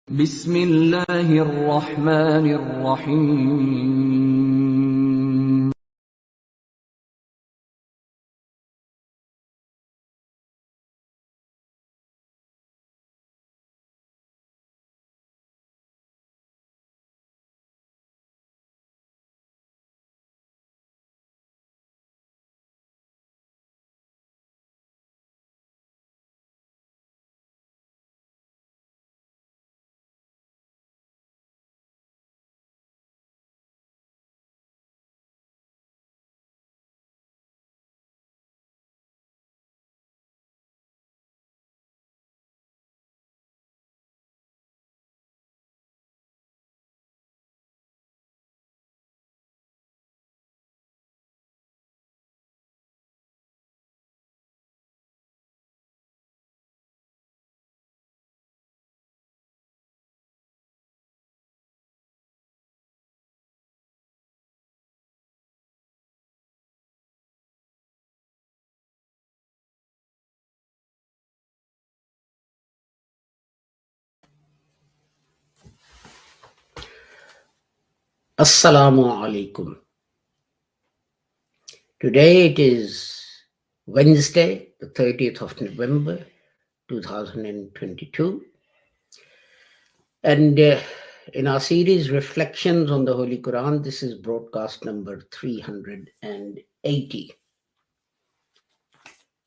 بسم الله الرحمن الرحيم Assalamu alaikum. Today it is Wednesday, the 30th of November 2022. And in our series Reflections on the Holy Quran, this is broadcast number 380.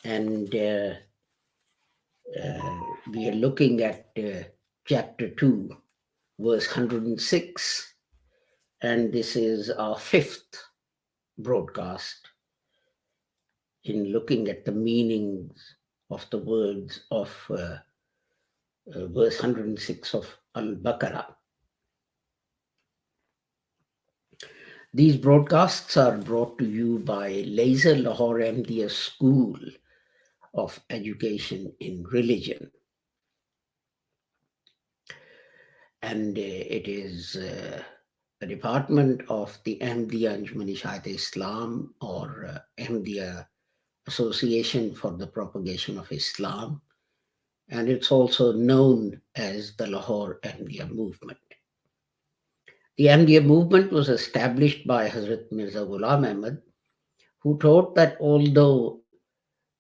And we are looking at chapter 2, verse 106. And this is our fifth broadcast in looking at the meanings of the words of verse 106 of Al-Baqarah. These broadcasts are brought to you by Laser Lahore Ahmadiyya School of Education in Religion. And it is a department of the Ahmadiyya Anjuman Ishayat Islam, or Ahmadiyya Association for the Propagation of Islam. And it's also known as the Lahore Ahmadiyya Movement. The Ahmadiyya movement was established by Hazrat Mirza Ghulam Ahmad, who taught that although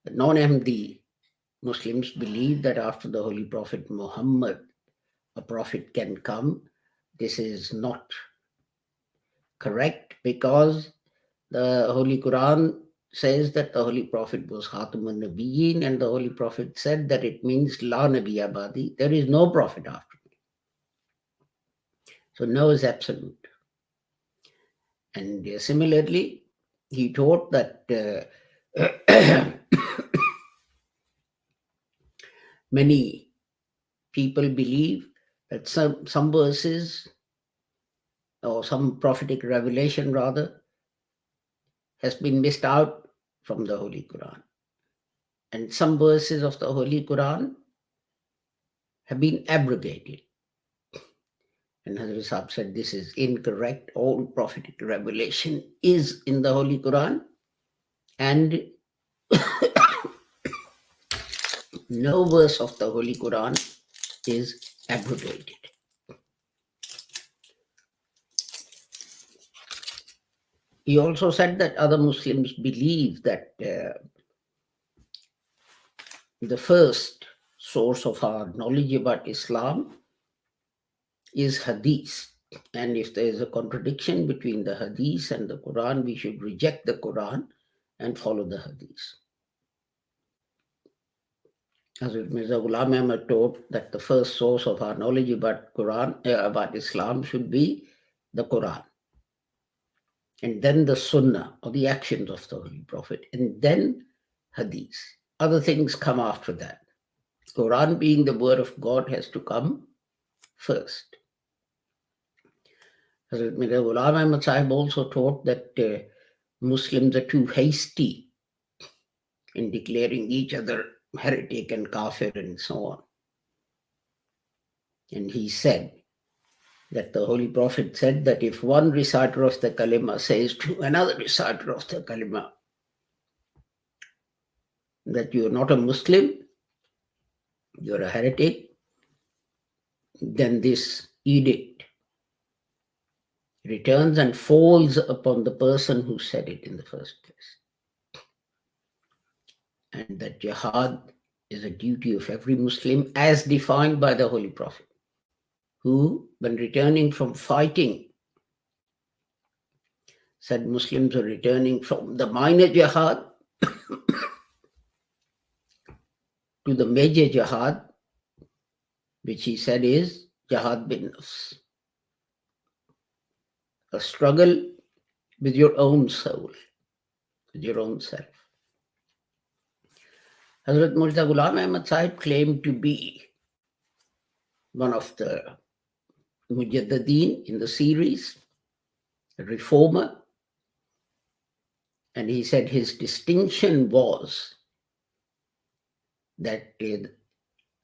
non-Ahmadi Muslims believe that after the Holy Prophet Muhammad, a prophet can come, this is not correct, because the Holy Quran says that the Holy Prophet was Khatamun Nabiyyin, and the Holy Prophet said that it means La Nabiya Badi, there is no prophet after me. So no is absolute. And similarly, he taught that many people believe that some verses, or some prophetic revelation rather, has been missed out from the Holy Quran. And some verses of the Holy Quran have been abrogated. And Hazrat Sahib said this is incorrect. All prophetic revelation is in the Holy Quran, and no verse of the Holy Quran is abrogated. He also said that other Muslims believe that the first source of our knowledge about Islam is Hadith. And if there is a contradiction between the Hadith and the Quran, we should reject the Quran and follow the Hadith. Hazrat Mirza Ghulam Ahmad taught that the first source of our knowledge about about Islam should be the Quran, and then the Sunnah, or the actions of the Holy Prophet, and then Hadith. Other things come after that. Quran, being the word of God, has to come first. Hazrat Mirza Ghulam Ahmad Sahib also taught that Muslims are too hasty in declaring each other heretic and kafir and so on. And he said that the Holy Prophet said that if one reciter of the kalima says to another reciter of the kalima that you are not a Muslim, you're a heretic, then this edict returns and falls upon the person who said it in the first place. And that jihad is a duty of every Muslim as defined by the Holy Prophet, who, when returning from fighting, said Muslims are returning from the minor jihad to the major jihad, which he said is jihad bin nafs, a struggle with your own soul, with your own self. Hazrat Mirza Ghulam Ahmad Sahib claimed to be one of the Mujaddideen in the series, a reformer, and he said his distinction was that the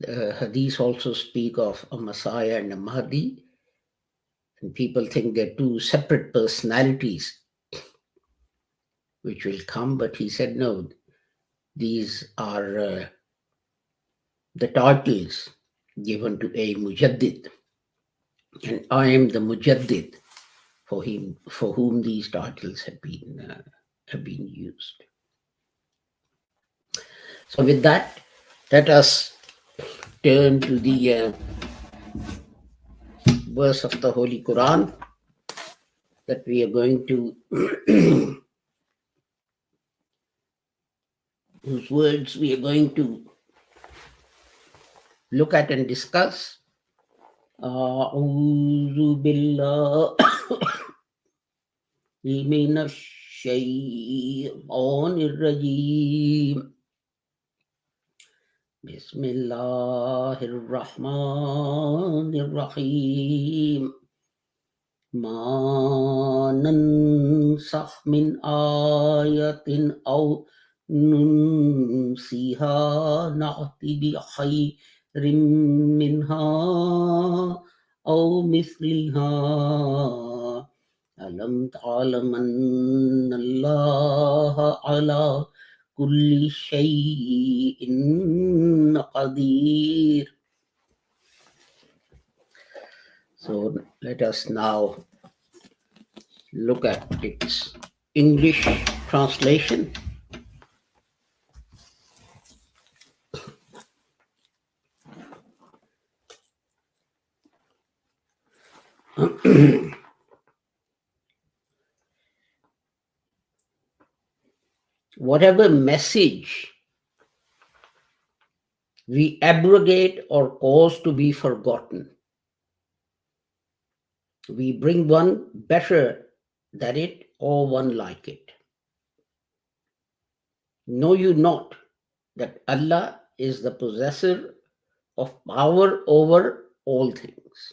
hadiths also speak of a Messiah and a Mahdi, and people think they're two separate personalities which will come, but he said no, these are the titles given to a Mujaddid, and I am the Mujaddid for whom these titles have been used. So with that, let us turn to the verse of the Holy Quran that we are going to whose words we are going to look at and discuss. أعوذ بالله من الشيطان الرجيم بسم الله الرحمن الرحيم ما ننسخ من آية أو ننسها نأتي بخير منها أو مثلها ألم تعلم أن الله على كل شيء قدير. So let us now look at its English translation. Whatever message we abrogate or cause to be forgotten, we bring one better than it or one like it. Know you not that Allah is the possessor of power over all things.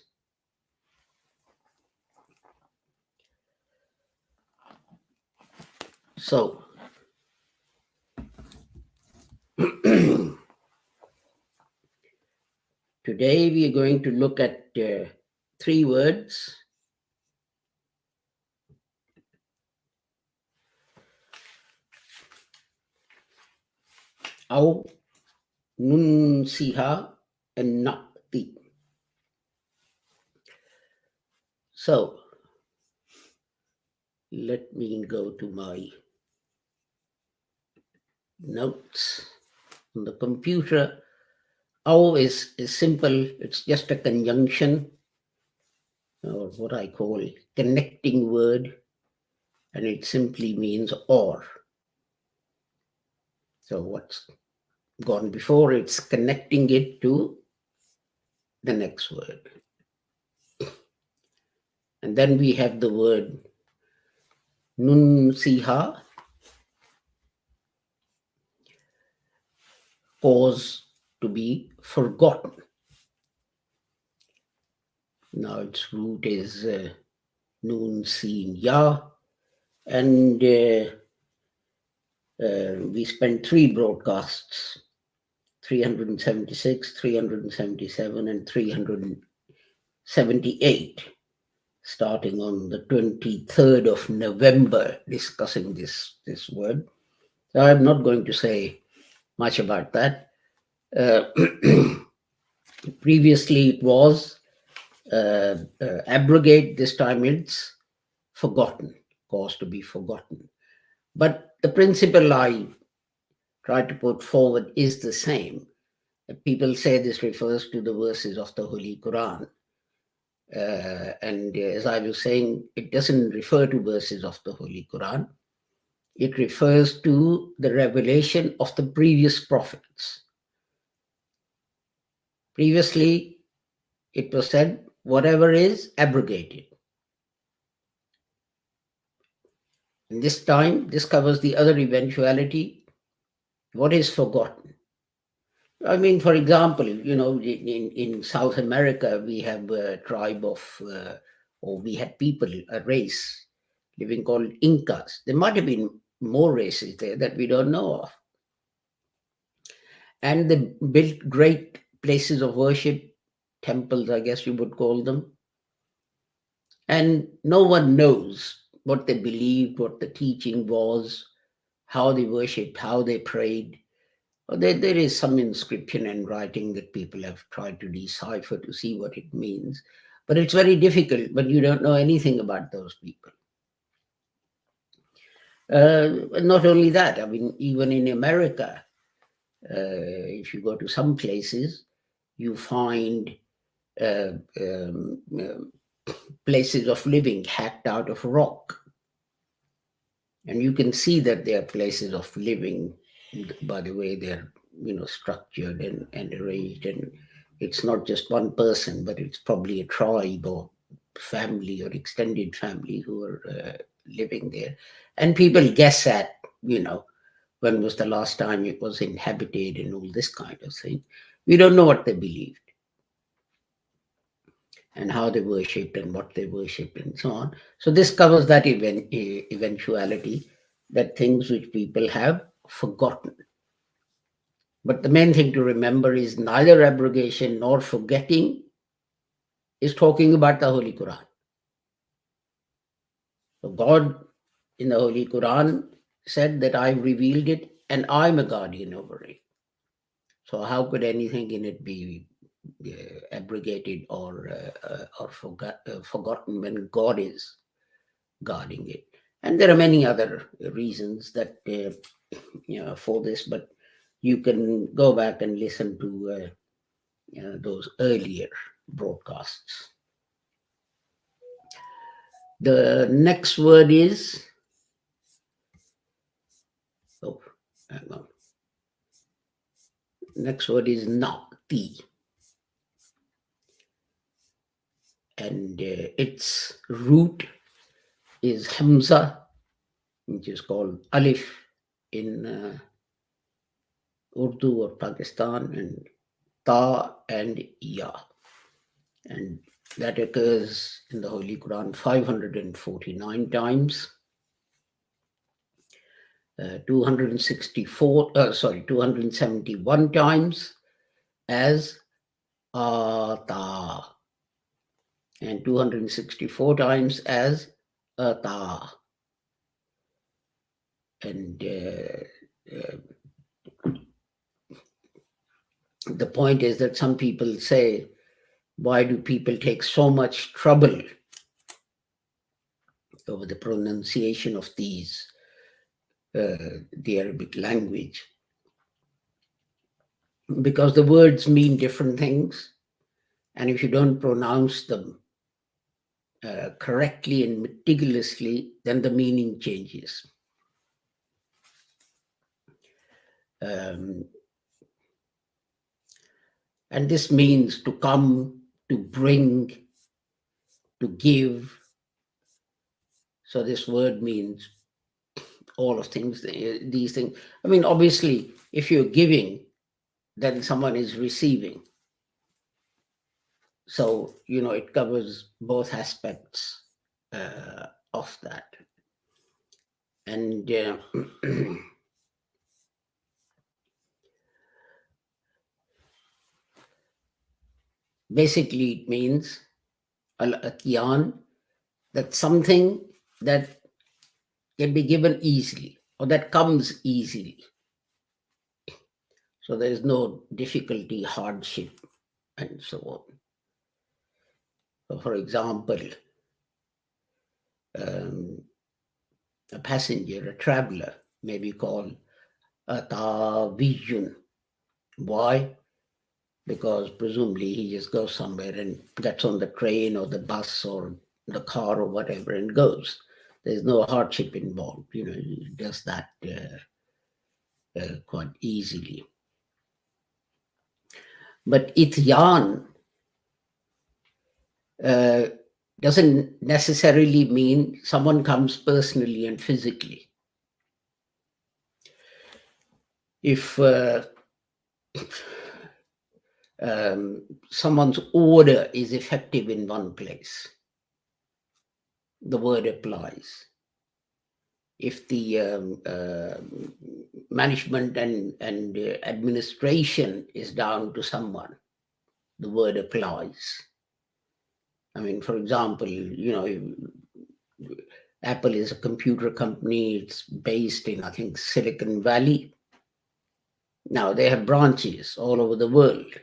So, today we are going to look at 3 words. Aw, nunsiha, and naqti. So, let me go to my notes on the computer. Aw is simple, it's just a conjunction, or what I call connecting word, and it simply means or. So what's gone before, it's connecting it to the next word. And then we have the word nunsiha, cause to be forgotten. Now its root is nun sin ya, and we spent 3 broadcasts, 376, 377, and 378, starting on the 23rd of November, discussing this word. So I'm not going to say much about that. Previously it was Abrogate, this time it's forgotten, cause to be forgotten. But the principle I try to put forward is the same. People say this refers to the verses of the Holy Quran. And as I was saying, it doesn't refer to verses of the Holy Quran. It refers to the revelation of the previous prophets. Previously, it was said, whatever is abrogated. And this time, this covers the other eventuality, what is forgotten. I mean, for example, in South America, we have a tribe of, or we had people, a race living called Incas. There might have been more races there that we don't know of. And they built great places of worship, temples, I guess you would call them. And no one knows what they believed, what the teaching was, how they worshipped, how they prayed. There is some inscription and writing that people have tried to decipher to see what it means. But it's very difficult when you don't know anything about those people. Not only that, I mean, even in America, if you go to some places, you find places of living hacked out of rock. And you can see that they are places of living by the way they're structured and arranged. And it's not just one person, but it's probably a tribe or family or extended family who are living there. And people guess at, when was the last time it was inhabited and all this kind of thing. We don't know what they believed and how they worshipped and what they worshipped and so on. So this covers that eventuality, that things which people have forgotten. But the main thing to remember is neither abrogation nor forgetting is talking about the Holy Quran. So God in the Holy Quran said that I've revealed it and I'm a guardian over it. So how could anything in it be abrogated or forgotten when God is guarding it? And there are many other reasons that for this, but you can go back and listen to those earlier broadcasts. The next word is, hang on. Next word is Nakti. And its root is Hamza, which is called Alif in Urdu or Pakistan, and Ta and Ya. And that occurs in the Holy Quran 549 times. 271 times as Ata, and 264 times as Ata. And the point is that some people say, why do people take so much trouble over the pronunciation of these, the Arabic language? Because the words mean different things. And if you don't pronounce them correctly and meticulously, then the meaning changes. And this means to come, to bring, to give. So this word means all of things, these things. I mean, obviously, if you're giving, then someone is receiving. So, it covers both aspects of that. And basically it means al-atyan, that something that can be given easily or that comes easily. So there is no difficulty, hardship, and so on. So for example, a passenger, a traveler, may be called a tawiyun. Why? Because presumably he just goes somewhere and gets on the train or the bus or the car or whatever and goes. There's no hardship involved. He does that quite easily. But ityan doesn't necessarily mean someone comes personally and physically. If someone's order is effective in one place, the word applies. If the management and administration is down to someone, the word applies. I mean, for example, Apple is a computer company. It's based in, I think, Silicon Valley. Now they have branches all over the world.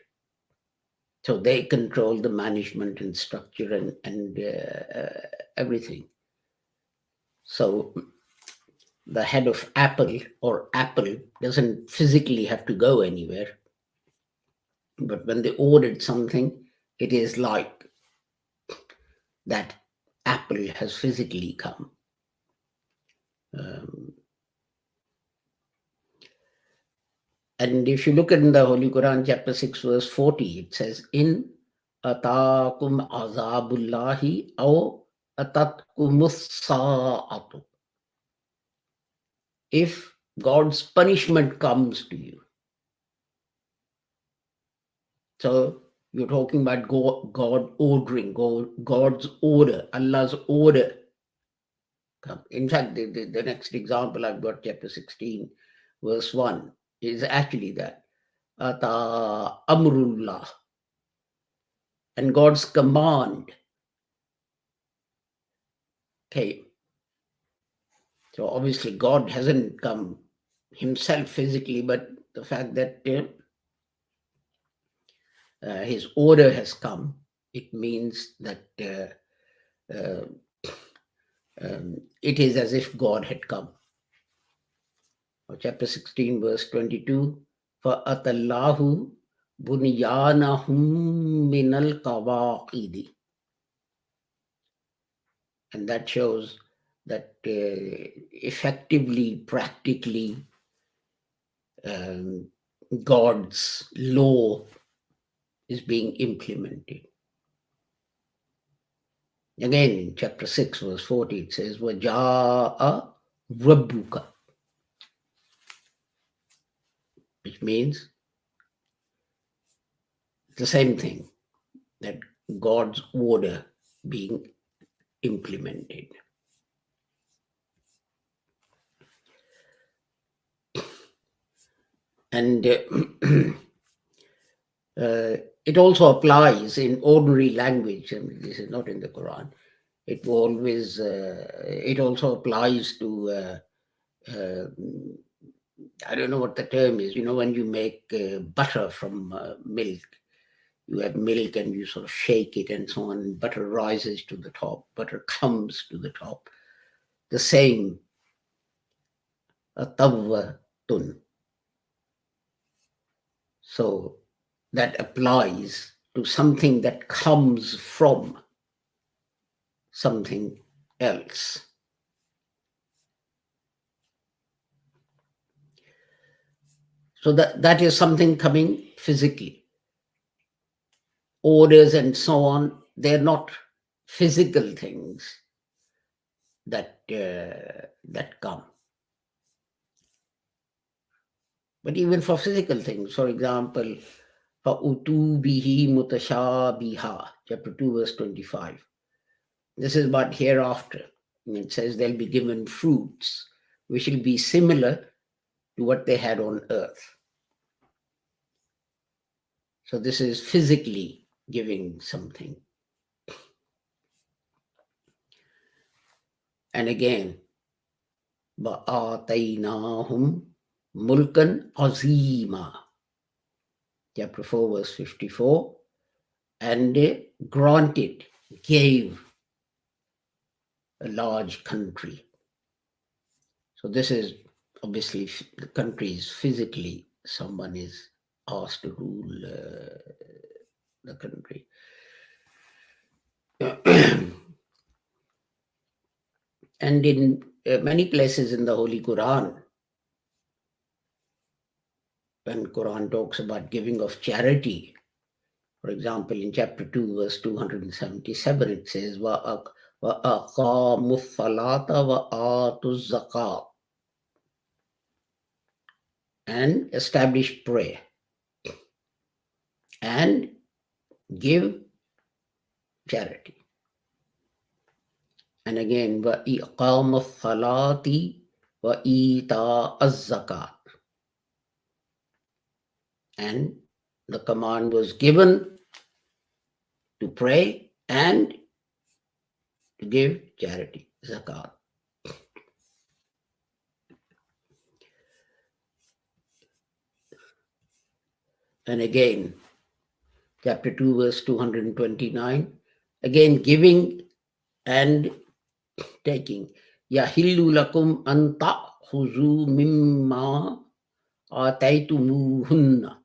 So they control the management and structure and everything. So the head of Apple or Apple doesn't physically have to go anywhere. But when they ordered something, it is like that Apple has physically come. And if you look in the Holy Quran, chapter 6, verse 40, it says, In ataakum azabullahi aw atatkumus sa'atu. If God's punishment comes to you. So you're talking about God ordering, God's order, Allah's order. In fact, the next example I've got, chapter 16, verse 1, is actually that. Ata amrullah. And God's command came. So obviously God hasn't come himself physically, but the fact that his order has come, it means that it is as if God had come. Chapter 16, verse 22, فَأَتَى اللَّهُ بُنْيَانَهُمْ مِنَ الْقَوَاعِدِ. And that shows that effectively, practically, God's law is being implemented. Again, in chapter 6, verse 40, it says, وَجَاءَ رَبُّكَ, which means the same thing, that God's order being implemented. And it also applies in ordinary language. I mean, this is not in the Quran. It always. It also applies to. I don't know what the term is. When you make butter from milk, you have milk and you sort of shake it and so on. Butter rises to the top. Butter comes to the top. The same. Tawwatun. So that applies to something that comes from something else. So that is something coming physically. Orders and so on, they're not physical things that come. But even for physical things, for example, فَأُتُوا بِهِ مُتَشَابِهًا, chapter 2, verse 25. This is about hereafter. And it says they'll be given fruits which will be similar to what they had on earth. So this is physically giving something. And again, وَآتَيْنَاهُمْ مُلْكًا عَظِيمًا, chapter 4, verse 54, and granted gave a large country. So this is obviously the country is physically someone is asked to rule the country. And in many places in the Holy Quran, when Quran talks about giving of charity, for example, in chapter 2, verse 277, it says, وَأَقَامُوا الصَّلَاةَ وَآتُوا الزَّكَاةَ, and establish prayer and give charity. And again, وَإِقَامُ الصَّلَاةِ وَإِيتَاءَ الزَّكَاةِ. And the command was given to pray and to give charity, zakat. And again, chapter 2, verse 229, again giving and taking. Yahillu lakum an ta'khuzu mimma ataytumuhunna.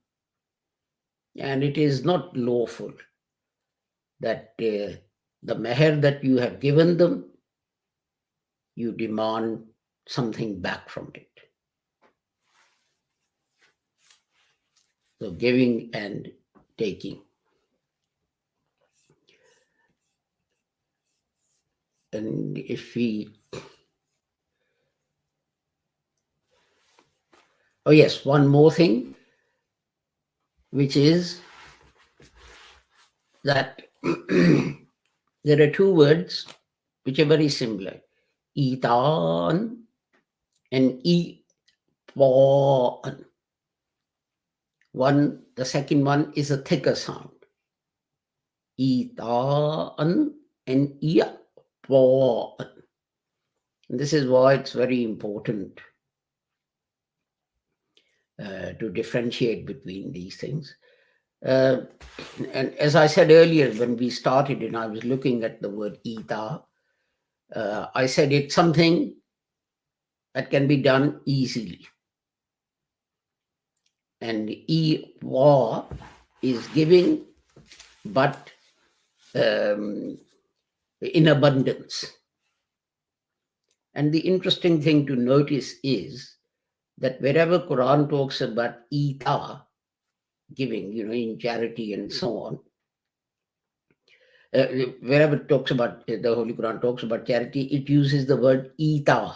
And it is not lawful that the meher that you have given them, you demand something back from it. So giving and taking. And if we, oh yes, one more thing, which is that there are two words which are very similar, itan and ipan. One, the second one is a thicker sound, itan and ipan. And this is why it's very important to differentiate between these things. And as I said earlier, when we started and I was looking at the word ita, I said it's something that can be done easily. And iwa is giving, but in abundance. And the interesting thing to notice is that wherever Quran talks about ita, giving, in charity and so on, wherever it talks about, the Holy Quran talks about charity, it uses the word ita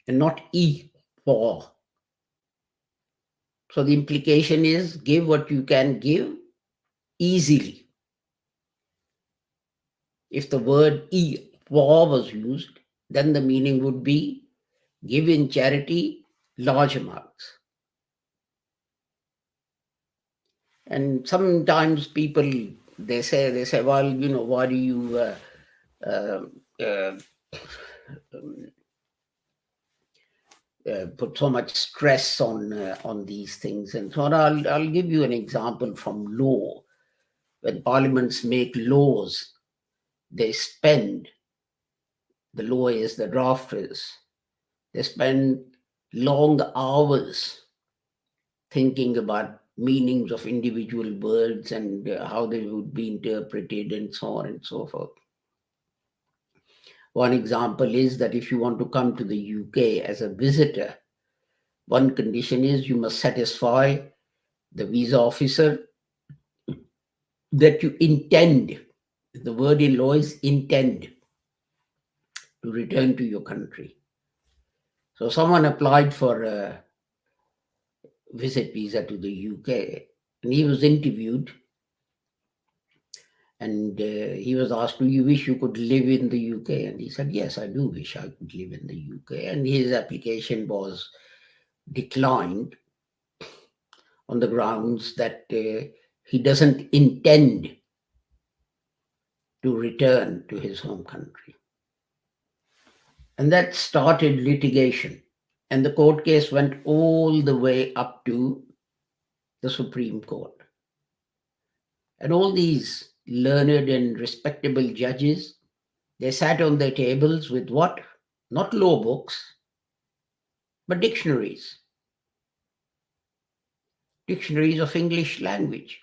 and not iwa. So the implication is give what you can give easily. If the word iwa was used, then the meaning would be give in charity large amounts. And sometimes people, they say, well, why do you put so much stress on these things and so on. I'll give you an example from law. When parliaments make laws, they spend, the lawyers, the drafters, they spend long hours thinking about meanings of individual words and how they would be interpreted and so on and so forth. One example is that if you want to come to the UK as a visitor, one condition is you must satisfy the visa officer that you intend, the word in law is intend, to return to your country. So someone applied for a visit visa to the UK and he was interviewed and he was asked, do you wish you could live in the UK? And he said, yes, I do wish I could live in the UK. And his application was declined on the grounds that he doesn't intend to return to his home country. And that started litigation. And the court case went all the way up to the Supreme Court. And all these learned and respectable judges, they sat on their tables with what? Not law books, but dictionaries of English language,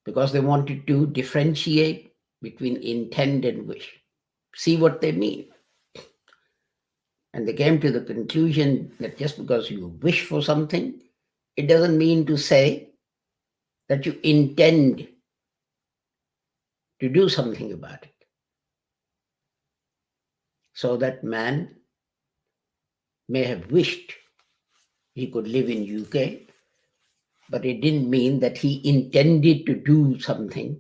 because they wanted to differentiate between intent and wish, see what they mean. And they came to the conclusion that just because you wish for something, it doesn't mean to say that you intend to do something about it. So that man may have wished he could live in UK, but it didn't mean that he intended to do something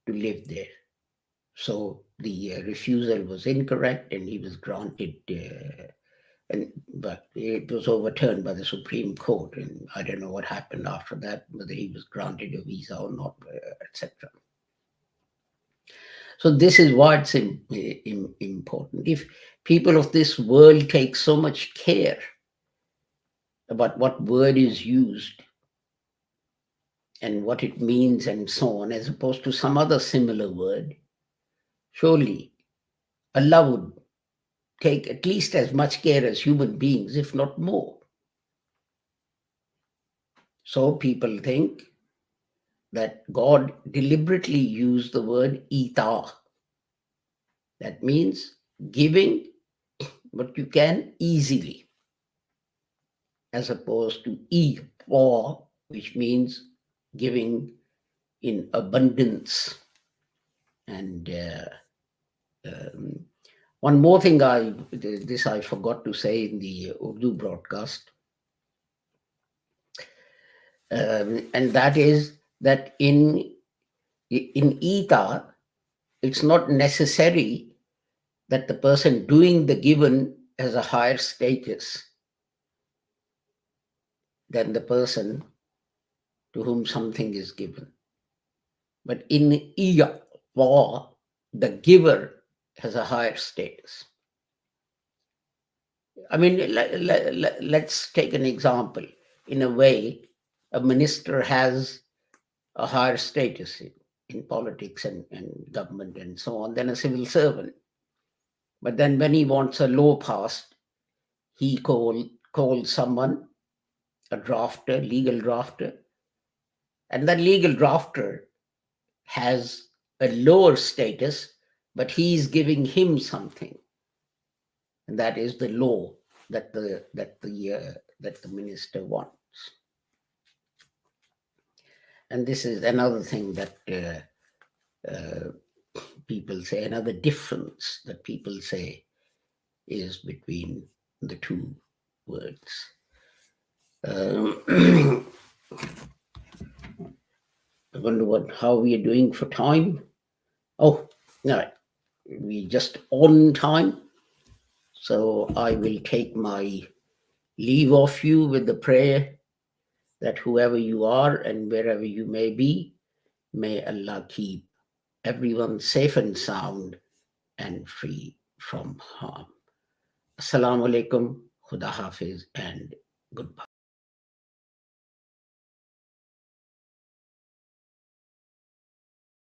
to live there. So the refusal was incorrect, and he was granted, but it was overturned by the Supreme Court, and I don't know what happened after that, whether he was granted a visa or not, etc. So this is why it's important. If people of this world take so much care about what word is used and what it means and so on, as opposed to some other similar word, surely Allah would take at least as much care as human beings, if not more. So people think that God deliberately used the word ita. That means giving what you can easily, as opposed to iqa, which means giving in abundance. And one more thing I forgot to say in the Urdu broadcast, and that is that in ita, it's not necessary that the person doing the given has a higher status than the person to whom something is given. But in iya, the giver has a higher status. I mean, let's take an example. In a way, a minister has a higher status in politics and government and so on than a civil servant. But then when he wants a law passed, he calls someone a drafter, legal drafter, and that legal drafter has a lower status, but he's giving him something, and that is the law that the minister wants. And this is another thing that people say, another difference that people say is between the two words. I wonder how we are doing for time. Oh, no, we just on time. So I will take my leave of you with the prayer that whoever you are and wherever you may be, may Allah keep everyone safe and sound and free from harm. Assalamu alaikum, Khuda Hafiz, and goodbye.